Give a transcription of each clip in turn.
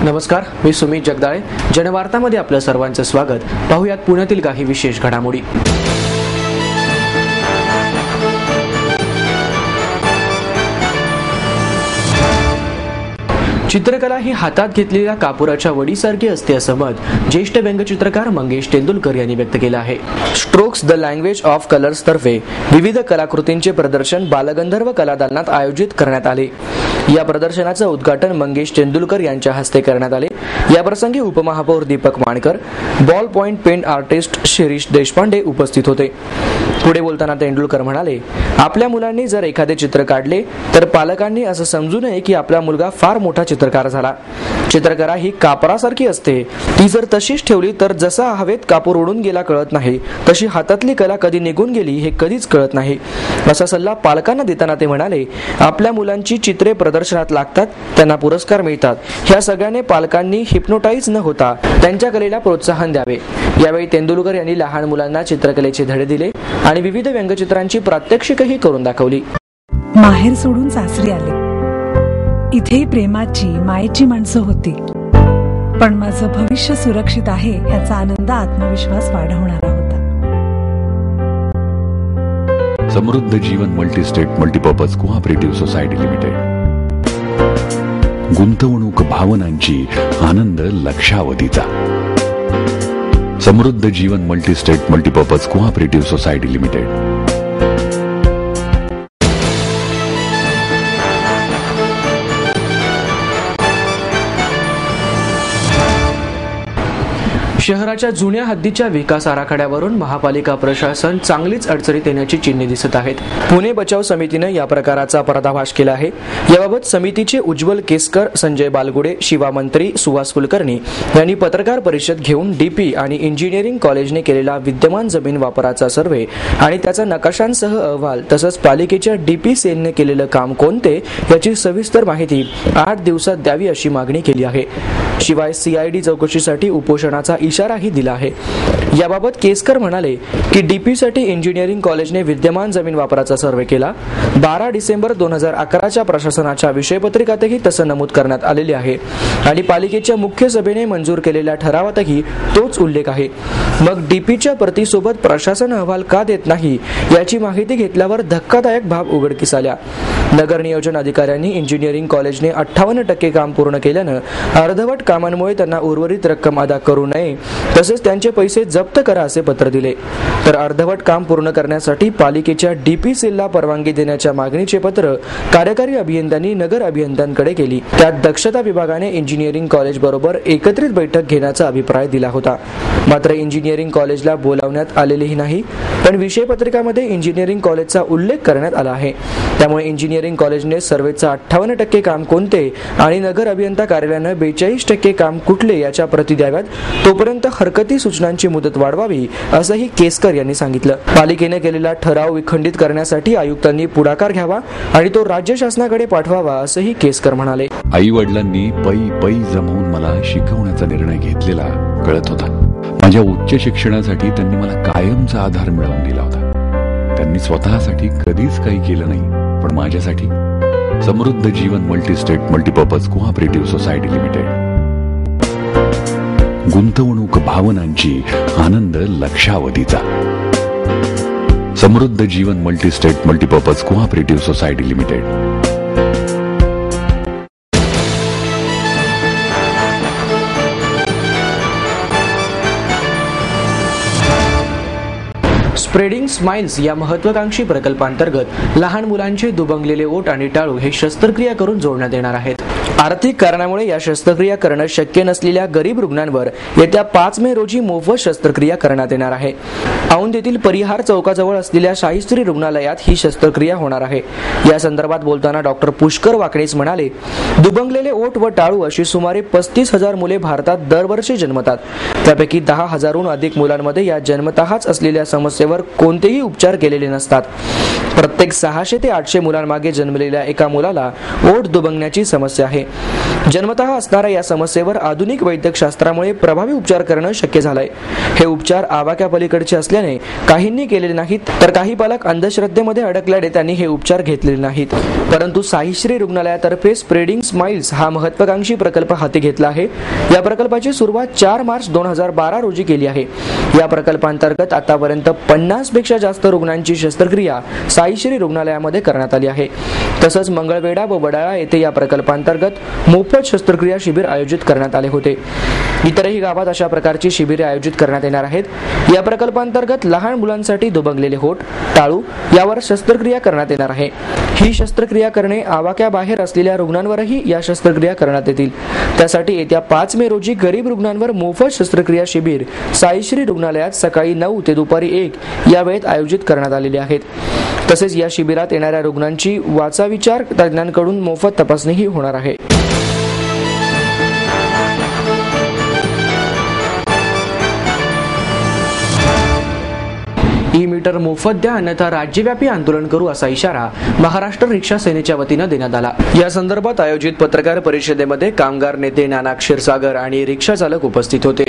नमस्कार, मी सुमित जगदाळे. जनवार्तामध्ये आपलं सर्वांचं स्वागत. पाहुयात पुण्यातील काही विशेष घडामोडी. चित्रकला ही हातात घेतलेल्या कापुराच्या वडीसारखी असते असं मत ज्येष्ठ व्यंगचित्रकार मंगेश तेंडुलकर यांनी व्यक्त केलं आहे. Strokes the language of colours तर्फे विविध कलाकृतींचे प्रदर्शन बालगंधर्व कलादालनात आयोजित करण्यात आले. या प्रदर्शनाचं उद्घाटन मंगेश तेंडुलकर यांच्या हस्ते करण्यात आले. याप्रसंगी उपमहापौर Deepak Mankar, ball point pen artist Shirish Deshpande उपस्थित होते. पुढे बोलताना तेंडुलकर म्हणाले, आपल्या मुलांनी जर एखादे चित्र काढले तर पालकांनी असं समजू नये की आपला मुलगा फार मोठा चित्रकार झाला. चित्रकला ही कापरासारखी असते. ती जर तशीच ठेवली तर जसा हवेत कापूर उडून गेला कळत नाही, तशी हातातली कला कधी निघून गेली हे कधीच कळत नाही, असा सल्ला पालकांना देताना ते म्हणाले. आपल्या मुलांची चित्रे प्रदर्शनात लागतात, त्यांना पुरस्कार मिळतात. ह्या सगळ्याने पालकांनी हिप्नोटाईज न होता त्यांच्या कलेला प्रोत्साहन द्यावे. यावेळी तेंडुलकर यांनी लहान मुलांना चित्रकलेचे धडे दिले आणि विविध व्यंगचित्रांची प्रात्यक्षिकही करून दाखवली. माहेर सोडून सासरी आले. इथे प्रेमाची मायेची माणसं होती, पण माझं भविष्य सुरक्षित आहे याचा आनंद आत्मविश्वास वाढवणारा होता. समृद्ध जीवन multistate multipurpose cooperative society limited. गुंतवणूक भावनांची, आनंद लक्षावधीचा. समृद्ध जीवन multistate multipurpose cooperative society limited. शहराच्या जुन्या हद्दीच्या विकास आराखड्यावरून महापालिका प्रशासन चांगलीच अडचणीत येण्याची चिन्हे दिसत आहेत. पुणे बचाव समितीने या प्रकाराचा पर्दाफाश केला आहे. याबाबत समितीचे उज्ज्वल केसकर, संजय बालगुडे, शिवा मंत्री, सुहास कुलकर्णी यांनी पत्रकार परिषद घेऊन डीपी आणि इंजिनिअरिंग कॉलेजने केलेला विद्यमान जमीन वापराचा सर्व्हे आणि त्याचा नकाशांसह अहवाल तसंच पालिकेच्या डीपी सेलने केलेलं काम कोणते याची सविस्तर माहिती 8 दिवसात द्यावी अशी मागणी केली आहे. शिवाय CID चौकशीसाठी उपोषणाचा इशाराही दिला आहे. याबाबत केसकर म्हणाले की डीपीसाठी इंजिनिअरिंग कॉलेजने विद्यमान जमीन वापराचा सर्व्हे केला. 12 डिसेंबर 2011च्या प्रशासनाच्या विषयपत्रिकातही तसं नमूद करण्यात आलेले आहे आणि पालिकेच्या मुख्य सभेने मंजूर केलेल्या ठरावातही तोच उल्लेख आहे. मग डीपीच्या प्रतिसोबत प्रशासन अहवाल का देत नाही याची माहिती घेतल्यावर धक्कादायक बाब उघडकीस आल्या. नगर नियोजन अधिकाऱ्यांनी इंजिनिअरिंग कॉलेजने 58% काम पूर्ण केल्यानं अर्धवट कामांमुळे त्यांना उर्वरित रक्कम अदा करू नये तसेच त्यांचे पैसे जप्त करा असे पत्र दिले. तर अर्धवट काम पूर्ण करण्यासाठी पालिकेच्या डीपी सेलला परवानगी देण्याच्या मागणीचे पत्र कार्यकारी अभियंत्यांनी नगर अभियंत्यांकडे केली. त्यात दक्षता विभागाने इंजिनिअरिंग कॉलेज बरोबर एकत्रित बैठक घेण्याचा अभिप्राय दिला होता. मात्र इंजिनिअरिंग कॉलेजला बोलावण्यात आलेलेही नाही, पण विषयपत्रिकामध्ये इंजिनिअरिंग कॉलेजचा उल्लेख करण्यात आला आहे. त्यामुळे इंजिनिअरिंग कॉलेजने सर्वेचा 58% काम कोणते आणि नगर अभियंता कार्यालयाने 42% काम कुठले याच्या प्रती द्याव्यात. तोपर्यंत हरकती सूचनांची मुदत वाढवावी असंही केसकर यांनी सांगितलं. पालिकेने केलेला ठराव विखंडित करण्यासाठी आयुक्तांनी पुढाकार घ्यावा आणि तो राज्य शासनाकडे पाठवावा असंही केसकर म्हणाले. आई वडिलांनी पै जमवून मला शिकवण्याचा निर्णय घेतलेला कळत होता. माझ्या उच्च शिक्षणासाठी त्यांनी मला कायमचा आधार मिळवून दिला होता. त्यांनी स्वतःसाठी कधीच काही केलं नाही, पण माझ्यासाठी समृद्ध जीवन multistate multipurpose cooperative society limited. गुंतवणूक भावनांची, आनंद लक्षावधीचा. समृद्ध जीवन multistate multipurpose cooperative society limited. Spreading smiles या महत्वाकांक्षी प्रकल्पांतर्गत लहान मुलांचे दुबंगलेले ओठ आणि टाळू हे शस्त्रक्रिया करून जोडण्यात येणार आहेत. आर्थिक कारणामुळे या शस्त्रक्रिया करणं शक्य नसलेल्या गरीब रुग्णांवर येत्या 5 मे रोजी मोफत शस्त्रक्रिया करण्यात येणार आहे. औंध येथील परिहार चौकाजवळ असलेल्या शाहिस्त्री रुग्णालयात ही शस्त्रक्रिया होणार आहे. या संदर्भात बोलताना डॉक्टर पुष्कर वाकणीस म्हणाले, दुबंगलेले ओठ व टाळू अशी सुमारे 35,000 मुले भारतात दरवर्षी जन्मतात. त्यापैकी 10,000हून अधिक मुलांमध्ये या जन्मतःच असलेल्या समस्येवर रुग्णांवर कोणतेही उपचार केलेले नसतात. प्रत्येक 600 ते 800 मुलांमागे जन्मलेल्या एका मुलाला ओठ दुबंगण्याची समस्या आहे. जन्मतः असणाऱ्या या समस्येवर आधुनिक वैद्यकशास्त्रामुळे प्रभावी उपचार करणं शक्य झालंय. हे उपचार आवाक्या पलीकडचे असल्याने काहींनी केलेले नाहीत, तर काही पालक अंधश्रद्धेमध्ये अडकल्याने त्यांनी हे उपचार घेतलेले नाहीत. परंतु साईश्री रुग्णालयातर्फे स्प्रेडिंग स्माइल्स हा महत्त्वाकांक्षी प्रकल्प हाती घेतला आहे. या प्रकल्पाची सुरुवात 4 मार्च 2012 रोजी केली आहे. या प्रकल्पांतर्गत आतापर्यंत 50 पेक्षा जास्त रुग्णांची शस्त्रक्रिया साईश्री रुग्णालयामध्ये करण्यात आली आहे. तसंच मंगळवेढा व वडाळा येथे या प्रकल्पांतर्गत मोफत शस्त्रक्रिया शिबिर आयोजित करण्यात आले होते. इतरही गावात अशा प्रकारची शिबिरे आयोजित करण्यात येणार आहेत. या प्रकल्पांतर्गत लहान मुलांसाठी दुबंगलेले होठ, टाळू यावर शस्त्रक्रिया करण्यात येणार आहे. ही शस्त्रक्रिया करणे आवाक्याबाहेर असलेल्या रुग्णांवरही या शस्त्रक्रिया करण्यात येतील. त्यासाठी येत्या 5 मे रोजी गरीब रुग्णांवर मोफत शस्त्रक्रिया शिबिर साईश्री रुग्णालयात सकाळी 9 ते दुपारी 1 या वेळेत आयोजित करण्यात आलेले आहेत. तसेच या शिबिरात येणाऱ्या रुग्णांची वाचाविचार तज्ज्ञांकडून मोफत तपासणीही होणार आहे. ई मीटर मोफत द्या, अन्यथा राज्यव्यापी आंदोलन करू असा इशारा महाराष्ट्र रिक्षा सेनेच्या वतीनं देण्यात आला. या संदर्भात आयोजित पत्रकार परिषदेमध्ये कामगार नेते नाना क्षीरसागर आणि रिक्षा चालक उपस्थित होते.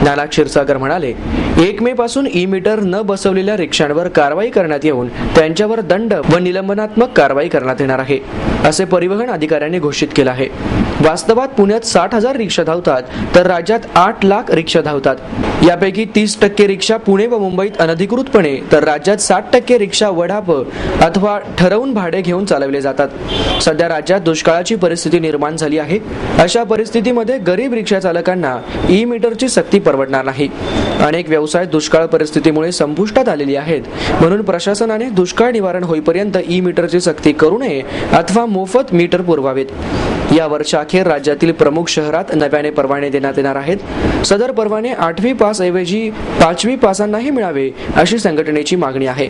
नाना क्षीरसागर म्हणाले, 1 मे पासून ई मीटर न बसवलेल्या रिक्षांवर कारवाई करण्यात येऊन त्यांच्यावर दंड व निलंबनात्मक कारवाई करण्यात येणार आहे, असे परिवहन अधिकाऱ्यांनी घोषित केलं आहे. वास्तवात पुण्यात 60,000 रिक्षा धावतात, तर राज्यात 8 लाख रिक्षा धावतात. यापैकी 30% रिक्षा पुणे व मुंबईत अनधिकृतपणे, तर राज्यात 60% रिक्षा वडाप अथवा ठरवून भाडे घेऊन चालवले जातात. सध्या राज्यात दुष्काळाची परिस्थिती निर्माण झाली आहे. अशा परिस्थितीमध्ये गरीब रिक्षा चालकांना ई मीटरची सक्ती परवडणार नाही. अनेक व्यवसाय दुष्काळ परिस्थितीमुळे संपुष्टात आलेली आहेत. म्हणून प्रशासनाने दुष्काळ निवारण होईपर्यंत ई मीटरची सक्ती करू नये अथवा मोफत मीटर पुरवावेत. या वर्षाअखेर राज्यातील प्रमुख शहरात नव्याने परवाने देण्यात येणार आहेत. सदर परवाने 8वी पास ऐवजी 5वी पासांनाही मिळावे अशी संघटनेची मागणी आहे.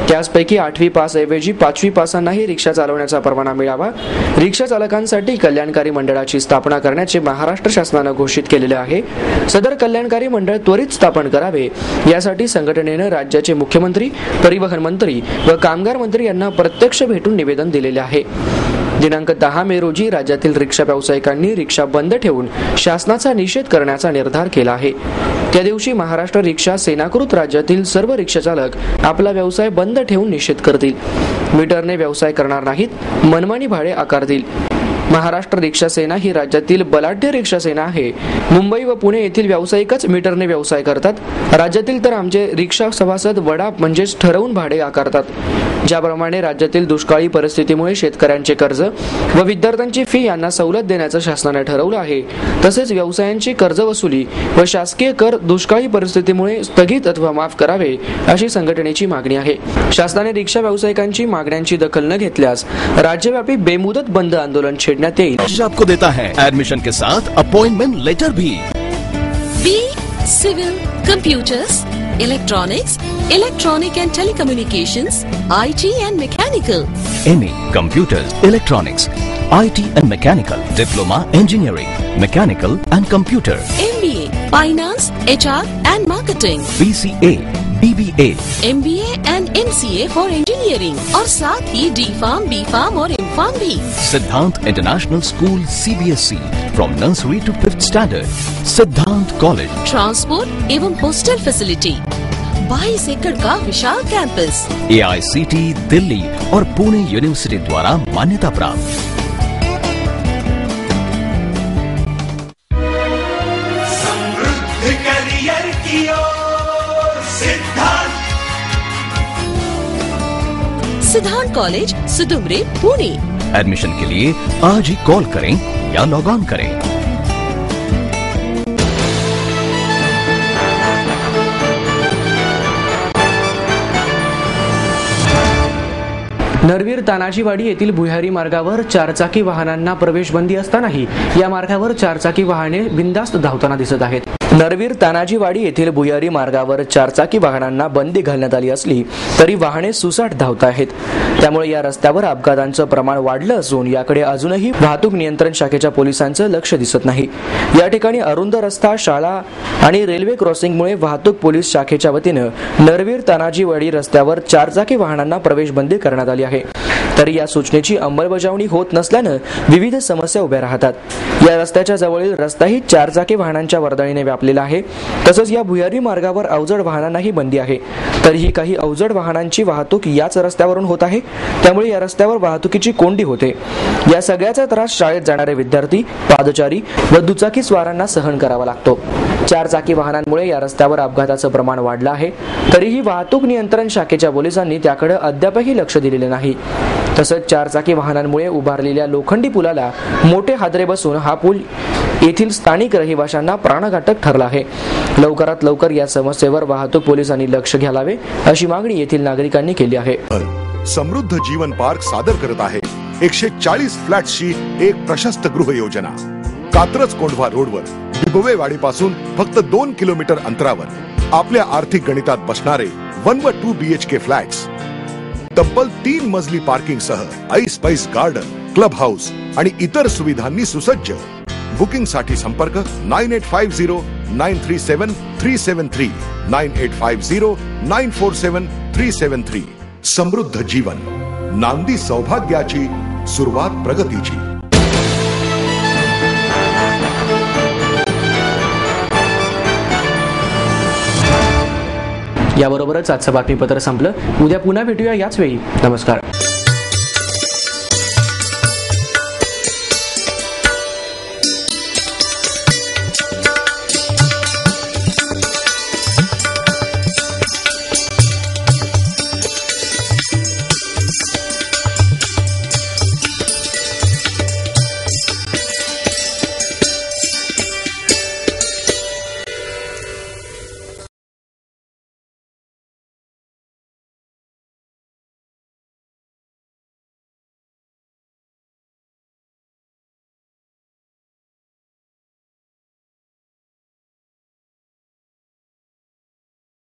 त्याचपैकी 8वी पास ऐवजी 5वी पासांनाही रिक्षा चालवण्याचा परवाना मिळावा. रिक्षा चालकांसाठी कल्याणकारी मंडळाची स्थापना करण्याचे महाराष्ट्र शासनानं घोषित केलेले आहे. सदर कल्याणकारी मंडळ त्वरित स्थापन करावे यासाठी संघटनेनं राज्याचे मुख्यमंत्री, परिवहन मंत्री व कामगार मंत्री यांना प्रत्यक्ष भेटून निवेदन दिलेले आहे. दिनांक 10 मे रोजी राज्यातील रिक्षा व्यावसायिकांनी रिक्षा बंद ठेवून शासनाचा निषेध करण्याचा निर्धार केला आहे. त्या दिवशी महाराष्ट्र रिक्षा सेनाकृत राज्यातील सर्व रिक्षा चालक आपला व्यवसाय बंद ठेवून निषेध करतील. मीटरने व्यवसाय करणार नाहीत, मनमानी भाडे आकारतील. महाराष्ट्र रिक्षा सेना ही राज्यातील बलाढ्य रिक्षा सेना आहे. मुंबई व पुणे येथील व्यावसायिकच मीटरने व्यवसाय करतात. राज्यातील तर आमचे रिक्षा सभासद वडाप म्हणजेच ठरवून भाडे आकारतात. ज्याप्रमाणे राज्यातील दुष्काळी परिस्थितीमुळे शेतकऱ्यांचे कर्ज व विद्यार्थ्यांची फी यांना सवलत देण्याचं शासनाने ठरवलं आहे, तसेच व्यवसायांची कर्ज वसुली व शासकीय कर दुष्काळी परिस्थितीमुळे स्थगित अथवा माफ करावे अशी संघटनेची मागणी आहे. शासनाने रिक्षा व्यावसायिकांची मागण्यांची दखल न घेतल्यास राज्यव्यापी बेमुदत बंद आंदोलन छेड़ण्यात येईल. आपको देता है एडमिशन के साथ अपॉइंटमेंट लेटर भी. B civil, computers, electronics, electronic and telecommunications, IT and mechanical. MA Computers, Electronics, IT and Mechanical, Diploma Engineering, Mechanical and Computer, MBA Finance, HR and Marketing, BCA, BBA, MBA and MCA for Engineering और साथ ही D.Pharm, B.Pharm और M.Pharm भी. Siddhant International School CBSE from nursery to 5th standard, Siddhant College. Transport एवं hostel facility, 22 एकड़ का विशाल campus, AICT Delhi और Pune university द्वारा मान्यता प्राप्त. समृद्ध करियर की ओर सिद्धांत कॉलेज, सुदुमरे, पुणे. एडमिशन के लिए आज ही कॉल करें या लॉग ऑन करें. नरवीर तानाजीवाडी येथील भुयारी मार्गावर 4 चाकी वाहनांना प्रवेश बंदी असतानाही या मार्गावर 4 चाकी वाहने बिनधास्त धावताना दिसत आहेत. नरवीर तानाजीवाडी येथील भुयारी मार्गावर चारचाकी वाहनांना बंदी घालण्यात आली असली तरी वाहने सुसाट धावत आहेत. त्यामुळे या रस्त्यावर अपघातांचं प्रमाण वाढलं असून याकडे अजूनही वाहतूक नियंत्रण शाखेच्या पोलिसांचं लक्ष दिसत नाही. या ठिकाणी अरुंद रस्ता, शाळा आणि रेल्वे क्रॉसिंगमुळे वाहतूक पोलीस शाखेच्या वतीनं नरवीर तानाजीवाडी रस्त्यावर चारचाकी वाहनांना प्रवेश बंदी करण्यात आली आहे. तरी या सूचनेची अंमलबजावणी होत नसल्यानं विविध समस्या उभ्या राहतात. या रस्त्याच्या जवळील रस्ताही चारचाकी वाहनांच्या वर्दळीने व्यापलेला आहे. तसंच या भुयारी मार्गावर अवजड वाहनांनाही बंदी आहे. तरीही काही अवजड वाहनांची वाहतूक याच रस्त्यावरून होत आहे. त्यामुळे या रस्त्यावर वाहतुकीची कोंडी होते. या सगळ्याचा त्रास शाळेत जाणारे विद्यार्थी, पादचारी व दुचाकी स्वारांना सहन करावा लागतो. चारचाकी वाहनांमुळे या रस्त्यावर अपघाताचं प्रमाण वाढलं आहे. तरीही वाहतूक नियंत्रण शाखेच्या पोलिसांनी त्याकडे अद्यापही लक्ष दिलेले नाही. तसंच चारचाकी वाहनांमुळे उभारलेल्या लोखंडी पुलाला मोठे हादरे बसून हा पूल येथील स्थानिक रहिवाशांना प्राणघातक ठरला आहे. लवकरात लवकर या समस्येवर वाहतूक पोलिसांनी लक्ष घालावे अशी मागणी येथील नागरिकांनी केली आहे. समृद्ध जीवन पार्क सादर करत आहे 140 फ्लॅट्सची एक प्रशस्त गृह योजना. कात्रज कोंढवा रोडवर बिबवेवाडीपासून फक्त 2 किलोमीटर अंतरावर आपल्या आर्थिक गणितात बसणारे 1 व 2 BHK फ्लॅट्स. तब्बल 3 मजली पार्किंग सह ऐस पैस गार्डन, क्लब हाऊस आणि इतर सुविधांनी सुसज्ज. बुकिंग साठी संपर्क 9850937373 9850947373. समृद्ध जीवन, नांदी सौभाग्याची, सुरुवात प्रगतीची. याबरोबरच आजचं बातमीपत्र संपलं. उद्या पुन्हा भेटूया याच वेळी. नमस्कार.